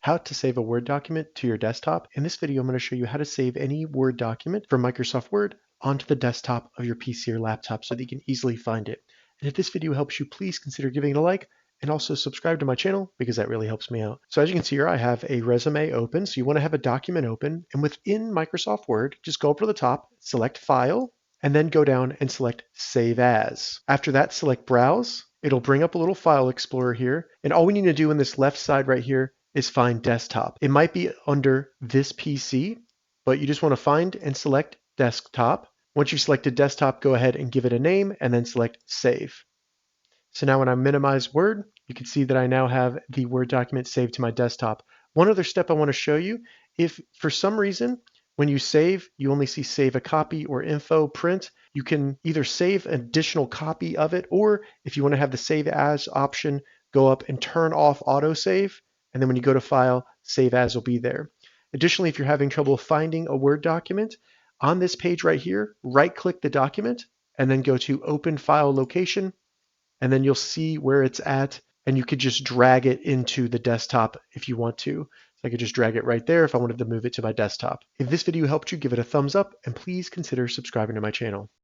how to save a Word document to your desktop. In this video, I'm going to show you how to save any Word document from Microsoft Word onto the desktop of your PC or laptop so that you can easily find it. And if this video helps you, please consider giving it a like and also subscribe to my channel because that really helps me out. So as you can see here, I have a resume open. So you want to have a document open, and within Microsoft Word, just go up to the top, select File, and then go down and select Save As. After that, select Browse. It'll bring up a little file explorer here, and all we need to do in this left side right here is find desktop. It might be under this PC, but you just want to find and select desktop. Once you've selected desktop, go ahead and give it a name and then select save. So now when I minimize Word, you can see that I now have the Word document saved to my desktop. One other step I want to show you, if for some reason when you save, you only see save a copy or info print, you can either save an additional copy of it, or if you want to have the save as option, go up and turn off autosave, and then when you go to file, save as will be there. Additionally, if you're having trouble finding a Word document, on this page right here, right click the document and then go to open file location, and then you'll see where it's at, and you could just drag it into the desktop if you want to. So I could just drag it right there if I wanted to move it to my desktop. If this video helped you, give it a thumbs up, and please consider subscribing to my channel.